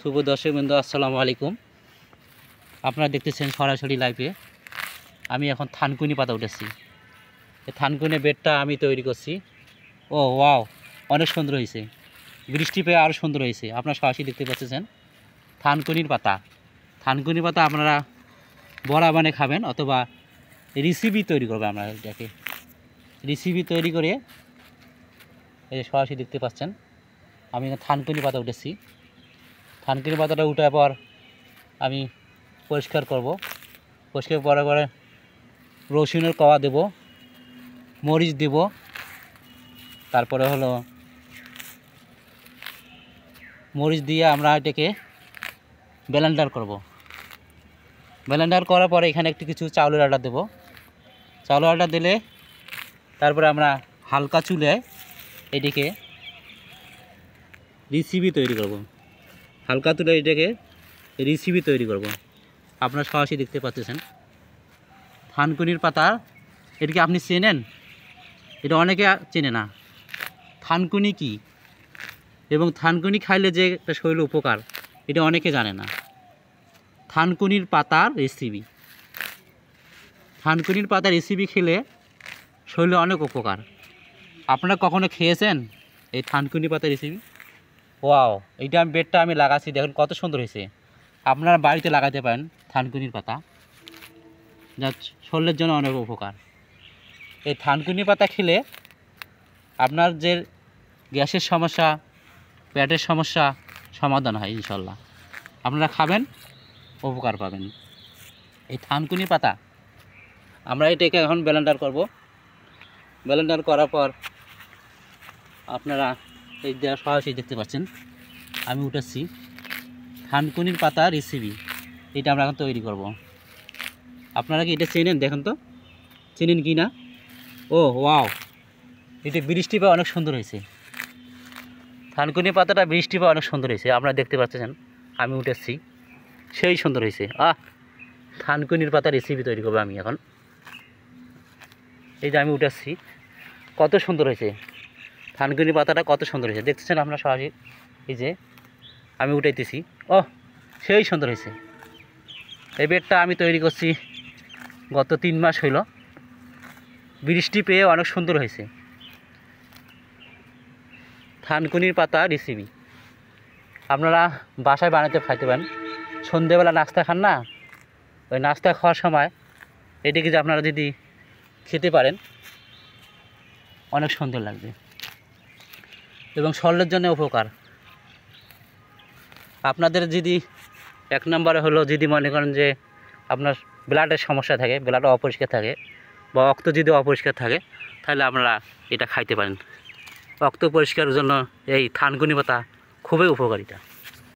শুভ দর্শকবৃন্দ, আসসালামু আলাইকুম। আপনারা দেখতেছেন সরাসরি লাইভে। আমি এখন থানকুনি পাতা উঠেছি। এই থানকুনি বেডটা আমি তৈরি করছি। ও ওয়াও, অনেক সুন্দর হয়েছে। বৃষ্টি পেয়ে আরও সুন্দর হয়েছে। আপনারা সরাসরি দেখতে পাচ্ছেন থানকুনির পাতা। থানকুনি পাতা আপনারা বড়া বানিয়ে খাবেন, অথবা রেসিপি তৈরি করবে। আমরা এটাকে রেসিপি তৈরি করে এই সরাসরি দেখতে পাচ্ছেন আমি থানকুনি পাতা উঠেছি। থানকুনি পাতাটা উঠার পর আমি পরিষ্কার করব। পরিষ্কার করার পরে রসুনের কোয়া দেব, মরিচ দেব, তারপরে হলো মরিচ দিয়ে আমরা এটাকে ব্লেন্ডার করব। ব্লেন্ডার করার পরে এখানে একটু কিছু চাউলের আটা দেব। চাউলের আটা দিলে তারপরে আমরা হালকা চুলায় এটিকে রেসিপি তৈরি করব। হালকা চুলায় এটাকে রেসিপি তৈরি করব। আপনারা সরাসরি দেখতে পাচ্ছেন থানকুনির পাতা। এটাকে আপনি চেনেন? এটা অনেকে চেনে না থানকুনি কি, এবং থানকুনি খাইলে যে একটা শরীরে উপকার, এটা অনেকে জানে না। থানকুনির পাতার রেসিপি, থানকুনির পাতার রেসিপি খেলে শরীরে অনেক উপকার। আপনারা কখনো খেয়েছেন এই থানকুনি পাতার রেসিপি? ওয়াও, এইটা বেডটা আমি লাগাচ্ছি, দেখুন কত সুন্দর হয়েছে। আপনারা বাড়িতে লাগাতে পারেন থানকুনির পাতা, যা শরীরের জন্য অনেক উপকার। এই থানকুনি পাতা খেলে আপনার যে গ্যাসের সমস্যা, পেটের সমস্যা সমাধান হয় ইনশাল্লাহ। আপনারা খাবেন, উপকার পাবেন। এই থানকুনি পাতা আমরা এটাকে এখন ব্লেন্ডার করব। ব্লেন্ডার করার পর আপনারা এই সরাসরি দেখতে পাচ্ছেন আমি উঠেছি থানকুনির পাতা রেসিপি। এটা আমরা এখন তৈরি করব। আপনারা কি এটা চেনেন? দেখেন তো, চেনেন কি না? ও ওয়াও, এটা বৃষ্টি পেয়ে অনেক সুন্দর হয়েছে। থানকুনি পাতাটা বৃষ্টি পেয়ে অনেক সুন্দর হয়েছে। আপনারা দেখতে পাচ্ছেন আমি উঠেছি, সেই সুন্দর হয়েছে। থানকুনির পাতা রেসিপি তৈরি করবো আমি এখন। এই যে আমি উঠেছি, কত সুন্দর হয়েছে থানকুনি পাতাটা, কত সুন্দর হয়েছে দেখতেছেন আপনারা সরাসরি। এই যে আমি উঠাইতেছি, সেই সুন্দর হয়েছে। এই বেডটা আমি তৈরি করছি গত 3 মাস হইল। বৃষ্টি পেয়ে অনেক সুন্দর হয়েছে। থানকুনির পাতা রেসিপি আপনারা বাসায় বানাতে খাইতে পারেন। সন্ধেবেলা নাস্তা খান না, ওই নাস্তা খাওয়ার সময় এটিকে যে আপনারা যদি খেতে পারেন অনেক সুন্দর লাগবে, এবং শরীরের জন্য উপকার। আপনাদের যদি 1 নম্বরে হলো, যদি মনে করেন যে আপনার ব্লাডের সমস্যা থাকে, ব্লাড অপরিষ্কার থাকে, বা রক্ত যদি অপরিষ্কার থাকে, তাহলে আপনারা এটা খাইতে পারেন। রক্ত পরিষ্কারের জন্য এই থানকুনি পাতা খুবই উপকারিতা।